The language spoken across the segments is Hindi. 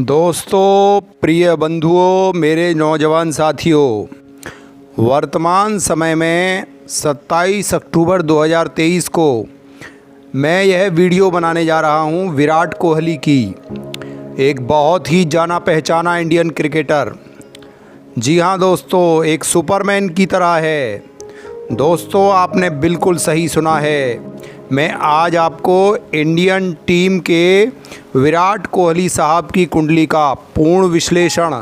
दोस्तों, प्रिय बंधुओं, मेरे नौजवान साथियों, वर्तमान समय में 27 अक्टूबर 2023 को मैं यह वीडियो बनाने जा रहा हूं विराट कोहली की, एक बहुत ही जाना पहचाना इंडियन क्रिकेटर। जी हां दोस्तों, एक सुपरमैन की तरह है। दोस्तों, आपने बिल्कुल सही सुना है। मैं आज आपको इंडियन टीम के विराट कोहली साहब की कुंडली का पूर्ण विश्लेषण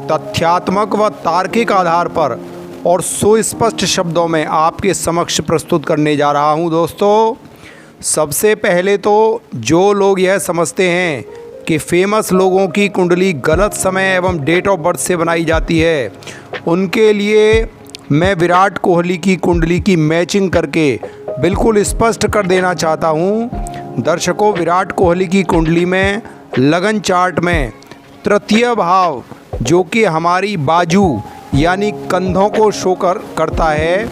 तथ्यात्मक व तार्किक आधार पर और सुस्पष्ट शब्दों में आपके समक्ष प्रस्तुत करने जा रहा हूं। दोस्तों, सबसे पहले तो जो लोग यह समझते हैं कि फेमस लोगों की कुंडली गलत समय एवं डेट ऑफ बर्थ से बनाई जाती है, उनके लिए मैं विराट कोहली की कुंडली की मैचिंग करके बिल्कुल स्पष्ट कर देना चाहता हूं। दर्शकों, विराट कोहली की कुंडली में लगन चार्ट में तृतीय भाव, जो कि हमारी बाजू यानी कंधों को शो करता है,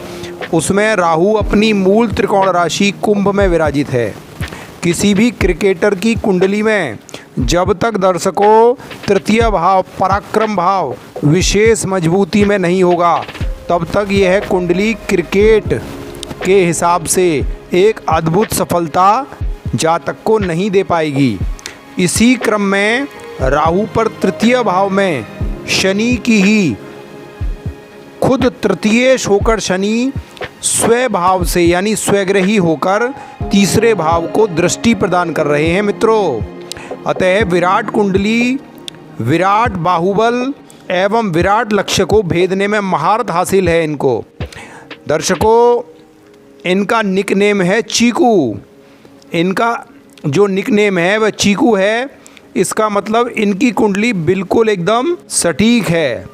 उसमें राहु अपनी मूल त्रिकोण राशि कुंभ में विराजित है। किसी भी क्रिकेटर की कुंडली में जब तक दर्शकों तृतीय भाव पराक्रम भाव विशेष मजबूती में नहीं होगा, तब तक यह कुंडली क्रिकेट के हिसाब से एक अद्भुत सफलता जातक को नहीं दे पाएगी। इसी क्रम में राहु पर तृतीय भाव में शनि की ही खुद तृतीयेश होकर शनि स्वभाव से यानी स्वग्रही होकर तीसरे भाव को दृष्टि प्रदान कर रहे हैं मित्रों। अतः विराट कुंडली विराट बाहुबल एवं विराट लक्ष्य को भेदने में महारत हासिल है इनको। दर्शकों, इनका निकनेम है चीकू। इनका जो निकनेम है वह चीकू है। इसका मतलब इनकी कुंडली बिल्कुल एकदम सटीक है।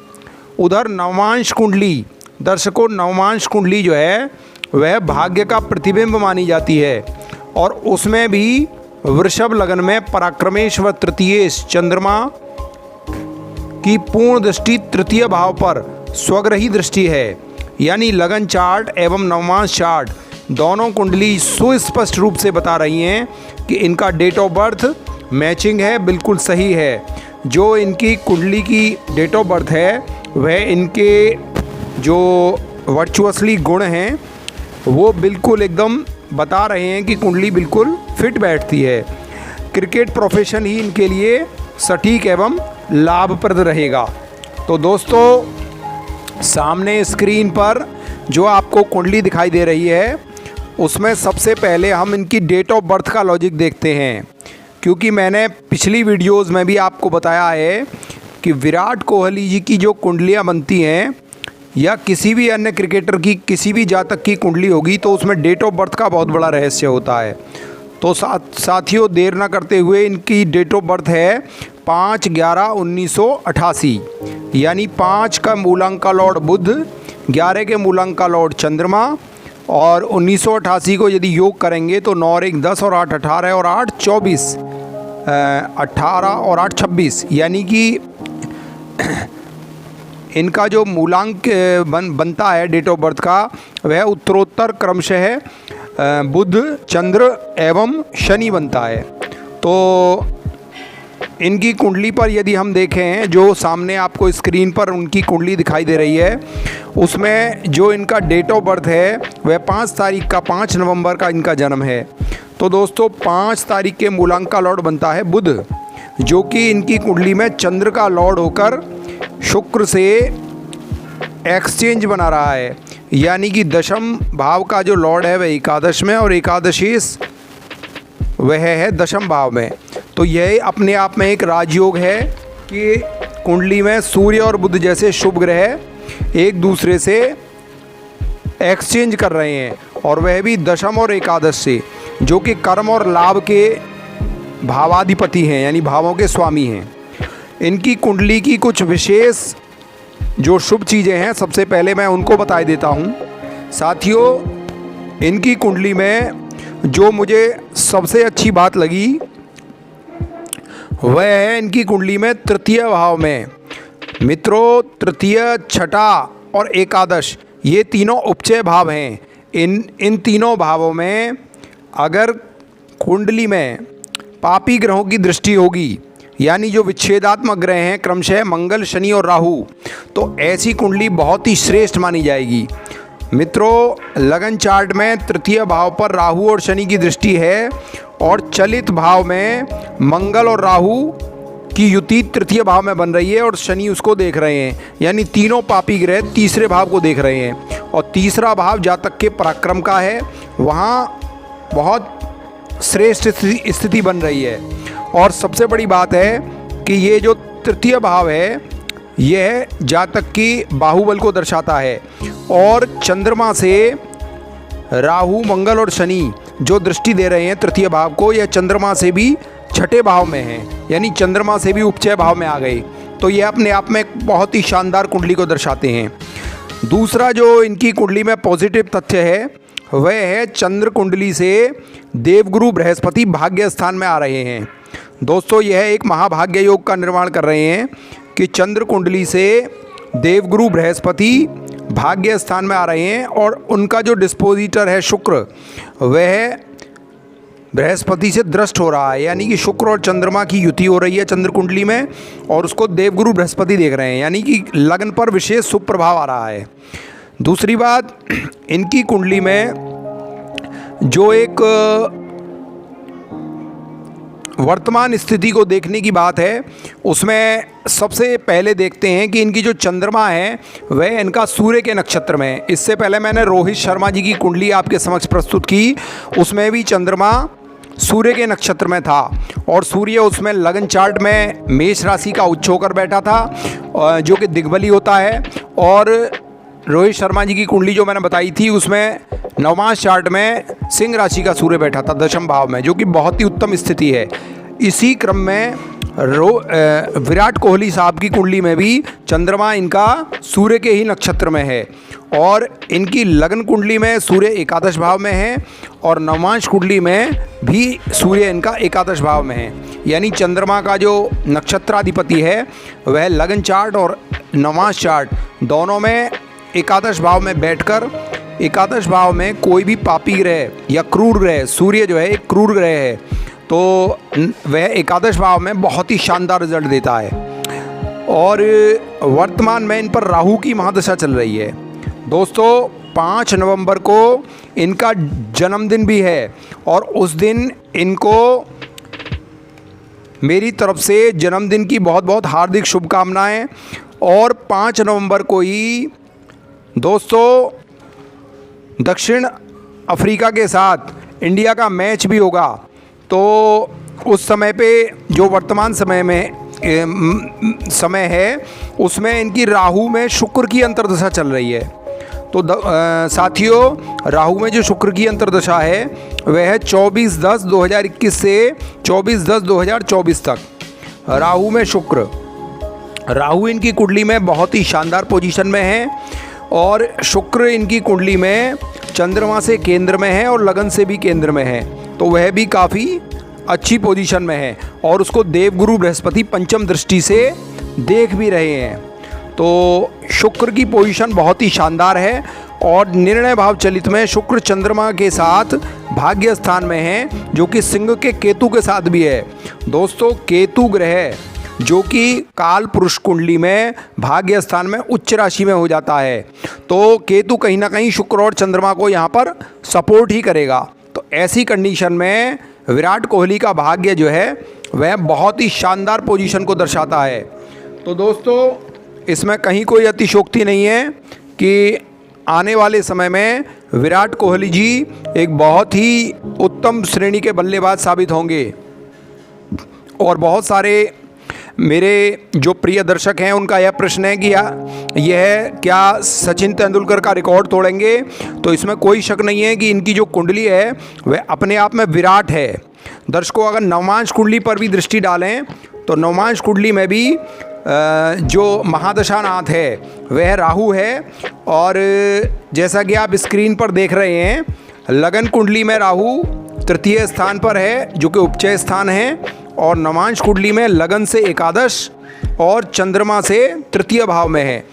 उधर नवमांश कुंडली, दर्शकों, नवमांश कुंडली जो है वह भाग्य का प्रतिबिंब मानी जाती है और उसमें भी वृषभ लगन में पराक्रमेश व तृतीयेश चंद्रमा की पूर्ण दृष्टि तृतीय भाव पर स्वग्रही दृष्टि है। यानी लगन चार्ट एवं नवमांश चार्ट दोनों कुंडली सुस्पष्ट रूप से बता रही हैं कि इनका डेट ऑफ बर्थ मैचिंग है, बिल्कुल सही है। जो इनकी कुंडली की डेट ऑफ बर्थ है वह इनके जो वर्चुअसली गुण हैं वो बिल्कुल एकदम बता रहे हैं कि कुंडली बिल्कुल फिट बैठती है। क्रिकेट प्रोफेशन ही इनके लिए सटीक एवं लाभप्रद रहेगा। तो दोस्तों, सामने स्क्रीन पर जो आपको कुंडली दिखाई दे रही है उसमें सबसे पहले हम इनकी डेट ऑफ बर्थ का लॉजिक देखते हैं, क्योंकि मैंने पिछली वीडियोस में भी आपको बताया है कि विराट कोहली जी की जो कुंडलियां बनती हैं या किसी भी अन्य क्रिकेटर की किसी भी जातक की कुंडली होगी तो उसमें डेट ऑफ बर्थ का बहुत बड़ा रहस्य होता है। तो साथियों, देर ना करते हुए इनकी डेट ऑफ बर्थ है 5/11/1988, यानी 5 का मूलांक का लॉर्ड बुध, 11 के मूलांक का लॉर्ड चंद्रमा और 1988 को यदि योग करेंगे तो 9 और 1 10 और 8 18 और 8 24, 18 और 8 26, यानी कि इनका जो मूलांक बनता है डेट ऑफ बर्थ का वह उत्तरोत्तर क्रमशः बुध, चंद्र एवं शनि बनता है। तो इनकी कुंडली पर यदि हम देखें, जो सामने आपको स्क्रीन पर उनकी कुंडली दिखाई दे रही है, उसमें जो इनका डेट ऑफ बर्थ है वह 5 नवंबर का इनका जन्म है। तो दोस्तों, 5 तारीख के मूलांक का लॉर्ड बनता है बुध, जो कि इनकी कुंडली में चंद्र का लॉर्ड होकर शुक्र से एक्सचेंज बना रहा है। यानी कि दशम भाव का जो लॉर्ड है वह एकादश में और एकादशीस वह है दशम भाव में। तो यह अपने आप में एक राजयोग है कि कुंडली में सूर्य और बुध जैसे शुभ ग्रह एक दूसरे से एक्सचेंज कर रहे हैं, और वह भी दशम और एकादश से, जो कि कर्म और लाभ के भावाधिपति हैं, यानी भावों के स्वामी हैं। इनकी कुंडली की कुछ विशेष जो शुभ चीज़ें हैं, सबसे पहले मैं उनको बता देता हूँ। साथियों, इनकी कुंडली में जो मुझे सबसे अच्छी बात लगी वह है इनकी कुंडली में तृतीय भाव में मित्रों, तृतीय, छठा और एकादश ये तीनों उपचय भाव हैं। इन तीनों भावों में अगर कुंडली में पापी ग्रहों की दृष्टि होगी यानी जो विच्छेदात्मक ग्रह हैं क्रमशः मंगल, शनि और राहु, तो ऐसी कुंडली बहुत ही श्रेष्ठ मानी जाएगी। मित्रों, लगन चार्ट में तृतीय भाव पर राहु और शनि की दृष्टि है और चलित भाव में मंगल और राहु की युति तृतीय भाव में बन रही है और शनि उसको देख रहे हैं, यानी तीनों पापी ग्रह तीसरे भाव को देख रहे हैं। और तीसरा भाव जातक के पराक्रम का है, वहाँ बहुत श्रेष्ठ स्थिति बन रही है। और सबसे बड़ी बात है कि ये जो तृतीय भाव है यह जातक की बाहुबल को दर्शाता है। और चंद्रमा से राहु, मंगल और शनि जो दृष्टि दे रहे हैं तृतीय भाव को, यह चंद्रमा से भी छठे भाव में है, यानी चंद्रमा से भी उपचय भाव में आ गए। तो यह अपने आप में एक बहुत ही शानदार कुंडली को दर्शाते हैं। दूसरा जो इनकी कुंडली में पॉजिटिव तथ्य है वह है चंद्र कुंडली से देवगुरु बृहस्पति भाग्य स्थान में आ रहे हैं। दोस्तों, यह एक महाभाग्य योग का निर्माण कर रहे हैं कि चंद्र कुंडली से देवगुरु बृहस्पति भाग्य स्थान में आ रहे हैं और उनका जो डिस्पोजिटर है शुक्र, वह बृहस्पति से दृष्ट हो रहा है, यानी कि शुक्र और चंद्रमा की युति हो रही है चंद्र कुंडली में और उसको देवगुरु बृहस्पति देख रहे हैं, यानी कि लगन पर विशेष शुभ प्रभाव आ रहा है। दूसरी बात, इनकी कुंडली में जो एक वर्तमान स्थिति को देखने की बात है, उसमें सबसे पहले देखते हैं कि इनकी जो चंद्रमा है वह इनका सूर्य के नक्षत्र में है। इससे पहले मैंने रोहित शर्मा जी की कुंडली आपके समक्ष प्रस्तुत की, उसमें भी चंद्रमा सूर्य के नक्षत्र में था और सूर्य उसमें लगन चार्ट में मेष राशि का उच्च होकर बैठा था जो कि दिग्बली होता है। और रोहित शर्मा जी की कुंडली जो मैंने बताई थी उसमें नवमास चार्ट में सिंह राशि का सूर्य बैठा था दशम भाव में, जो कि बहुत ही उत्तम स्थिति है। इसी क्रम में विराट कोहली साहब की कुंडली में भी चंद्रमा इनका सूर्य के ही नक्षत्र में है और इनकी लगन कुंडली में सूर्य एकादश भाव में है और नवमांश कुंडली में भी सूर्य इनका एकादश भाव में है। यानी चंद्रमा का जो नक्षत्राधिपति है वह लगन चार्ट और नवमांश चार्ट दोनों में एकादश भाव में बैठकर, एकादश भाव में कोई भी पापी ग्रह या क्रूर ग्रह, सूर्य जो है एक क्रूर ग्रह है, तो वह एकादश भाव में बहुत ही शानदार रिजल्ट देता है। और वर्तमान में इन पर राहु की महादशा चल रही है। दोस्तों, 5 नवंबर को इनका जन्मदिन भी है और उस दिन इनको मेरी तरफ से जन्मदिन की बहुत बहुत हार्दिक शुभकामनाएं। और 5 नवंबर को ही दोस्तों दक्षिण अफ्रीका के साथ इंडिया का मैच भी होगा। तो उस समय पे जो वर्तमान समय है उसमें इनकी राहु में शुक्र की अंतर्दशा चल रही है। तो साथियों, राहु में जो शुक्र की अंतर्दशा है वह है 24/10/2021 से 24/10/2024 तक। राहु में शुक्र, राहु इनकी कुंडली में बहुत ही शानदार पोजीशन में है और शुक्र इनकी कुंडली में चंद्रमा से केंद्र में है और लगन से भी केंद्र में है, तो वह भी काफ़ी अच्छी पोजीशन में है और उसको देवगुरु बृहस्पति पंचम दृष्टि से देख भी रहे हैं। तो शुक्र की पोजीशन बहुत ही शानदार है और निर्णय भाव चलित में शुक्र चंद्रमा के साथ भाग्य स्थान में है, जो कि सिंह के केतु के साथ भी है। दोस्तों, केतु ग्रह जो कि काल पुरुष कुंडली में भाग्य स्थान में उच्च राशि में हो जाता है, तो केतु कहीं ना कहीं शुक्र और चंद्रमा को यहाँ पर सपोर्ट ही करेगा। तो ऐसी कंडीशन में विराट कोहली का भाग्य जो है वह बहुत ही शानदार पोजीशन को दर्शाता है। तो दोस्तों, इसमें कहीं कोई अतिशयोक्ति नहीं है कि आने वाले समय में विराट कोहली जी एक बहुत ही उत्तम श्रेणी के बल्लेबाज साबित होंगे और बहुत सारे मेरे जो प्रिय दर्शक हैं उनका यह प्रश्न है कि यह क्या सचिन तेंदुलकर का रिकॉर्ड तोड़ेंगे। तो इसमें कोई शक नहीं है कि इनकी जो कुंडली है वह अपने आप में विराट है। दर्शकों, अगर नवमांश कुंडली पर भी दृष्टि डालें तो नवमांश कुंडली में भी जो महादशानाथ है वह राहु है और जैसा कि आप स्क्रीन पर देख रहे हैं लगन कुंडली में राहु तृतीय स्थान पर है जो कि उपचय स्थान है और नवमांश कुंडली में लगन से एकादश और चंद्रमा से तृतीय भाव में है।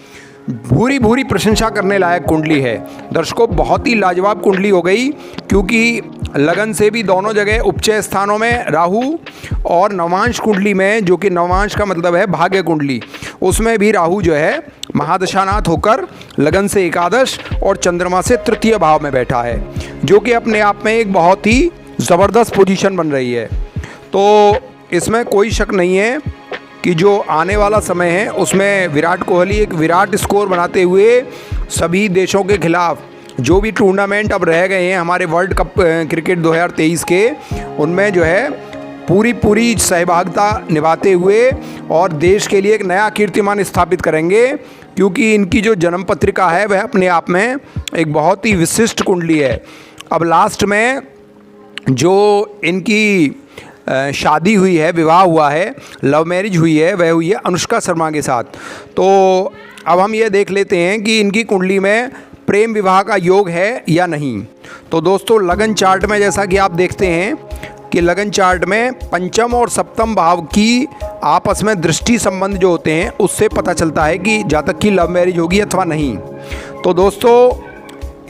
भूरी भूरी प्रशंसा करने लायक कुंडली है। दर्शकों, बहुत ही लाजवाब कुंडली हो गई, क्योंकि लगन से भी दोनों जगह उपचय स्थानों में राहु, और नवांश कुंडली में, जो कि नवांश का मतलब है भाग्य कुंडली, उसमें भी राहु जो है महादशानाथ होकर लगन से एकादश और चंद्रमा से तृतीय भाव में बैठा है, जो कि अपने आप में एक बहुत ही ज़बरदस्त पोजीशन बन रही है। तो इसमें कोई शक नहीं है कि जो आने वाला समय है उसमें विराट कोहली एक विराट स्कोर बनाते हुए सभी देशों के खिलाफ जो भी टूर्नामेंट अब रह गए हैं हमारे वर्ल्ड कप क्रिकेट 2023 के, उनमें जो है पूरी सहभागिता निभाते हुए और देश के लिए एक नया कीर्तिमान स्थापित करेंगे, क्योंकि इनकी जो जन्म पत्रिका है वह अपने आप में एक बहुत ही विशिष्ट कुंडली है। अब लास्ट में जो इनकी शादी हुई है, विवाह हुआ है, लव मैरिज हुई है, वह हुई है अनुष्का शर्मा के साथ। तो अब हम ये देख लेते हैं कि इनकी कुंडली में प्रेम विवाह का योग है या नहीं। तो दोस्तों लगन चार्ट में जैसा कि आप देखते हैं कि लगन चार्ट में पंचम और सप्तम भाव की आपस में दृष्टि संबंध जो होते हैं उससे पता चलता है कि जातक की लव मैरिज होगी अथवा नहीं। तो दोस्तों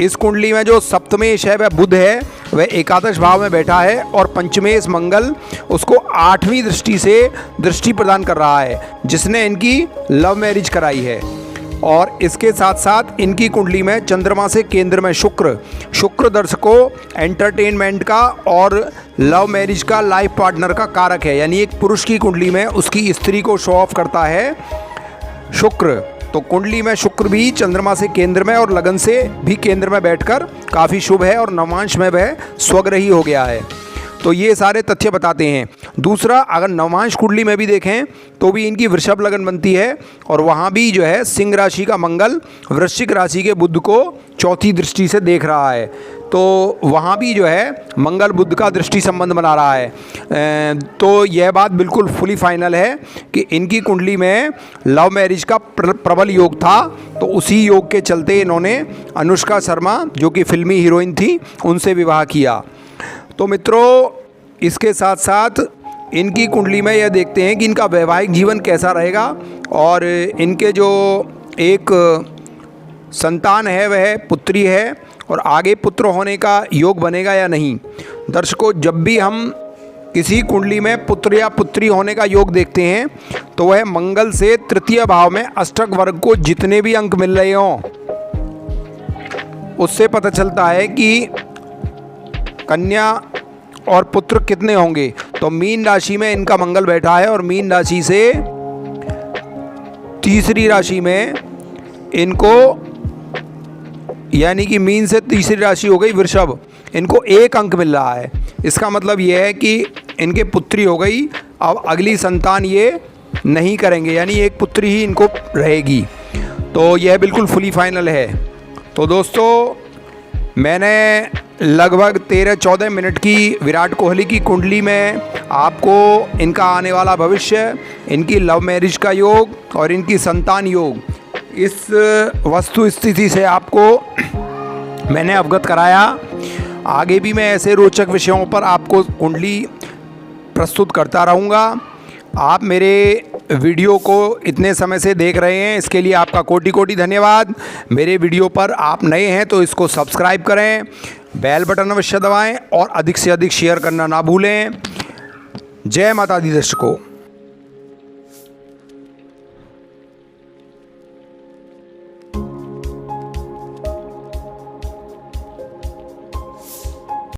इस कुंडली में जो सप्तमेश है वह बुध है, वह एकादश भाव में बैठा है, और पंचमेश मंगल उसको 8वीं दृष्टि से दृष्टि प्रदान कर रहा है, जिसने इनकी लव मैरिज कराई है। और इसके साथ साथ इनकी कुंडली में चंद्रमा से केंद्र में शुक्र दर्शकों एंटरटेनमेंट का और लव मैरिज का लाइफ पार्टनर का कारक है, यानी एक पुरुष की कुंडली में उसकी स्त्री को शो ऑफ करता है शुक्र। तो कुंडली में शुक्र भी चंद्रमा से केंद्र में और लगन से भी केंद्र में बैठकर काफ़ी शुभ है, और नवांश में वह स्वग्रही हो गया है। तो ये सारे तथ्य बताते हैं। दूसरा, अगर नवांश कुंडली में भी देखें तो भी इनकी वृषभ लगन बनती है, और वहाँ भी जो है सिंह राशि का मंगल वृश्चिक राशि के बुध को चौथी दृष्टि से देख रहा है। तो वहाँ भी जो है मंगल बुध का दृष्टि संबंध बना रहा है। तो यह बात बिल्कुल फुली फाइनल है कि इनकी कुंडली में लव मैरिज का प्रबल योग था। तो उसी योग के चलते इन्होंने अनुष्का शर्मा, जो कि फिल्मी हीरोइन थी, उनसे विवाह किया। तो मित्रों इसके साथ साथ इनकी कुंडली में यह देखते हैं कि इनका वैवाहिक जीवन कैसा रहेगा, और इनके जो एक संतान है वह पुत्री है, और आगे पुत्र होने का योग बनेगा या नहीं। दर्शकों जब भी हम किसी कुंडली में पुत्र या पुत्री होने का योग देखते हैं तो वह मंगल से तृतीय भाव में अष्टक वर्ग को जितने भी अंक मिल रहे हों उससे पता चलता है कि कन्या और पुत्र कितने होंगे। तो मीन राशि में इनका मंगल बैठा है, और मीन राशि से तीसरी राशि में इनको, यानी कि मीन से तीसरी राशि हो गई वृषभ, इनको 1 अंक मिल रहा है। इसका मतलब यह है कि इनके पुत्री हो गई, अब अगली संतान ये नहीं करेंगे, यानी एक पुत्री ही इनको रहेगी। तो यह बिल्कुल फुली फाइनल है। तो दोस्तों मैंने लगभग 13-14 मिनट की विराट कोहली की कुंडली में आपको इनका आने वाला भविष्य, इनकी लव मैरिज का योग और इनकी संतान योग, इस वस्तु स्थिति से आपको मैंने अवगत कराया। आगे भी मैं ऐसे रोचक विषयों पर आपको कुंडली प्रस्तुत करता रहूँगा। आप मेरे वीडियो को इतने समय से देख रहे हैं, इसके लिए आपका कोटि धन्यवाद। मेरे वीडियो पर आप नए हैं तो इसको सब्सक्राइब करें, बेल बटन अवश्य दबाएं और अधिक से अधिक शेयर करना ना भूलें। जय माता दी दर्शकों।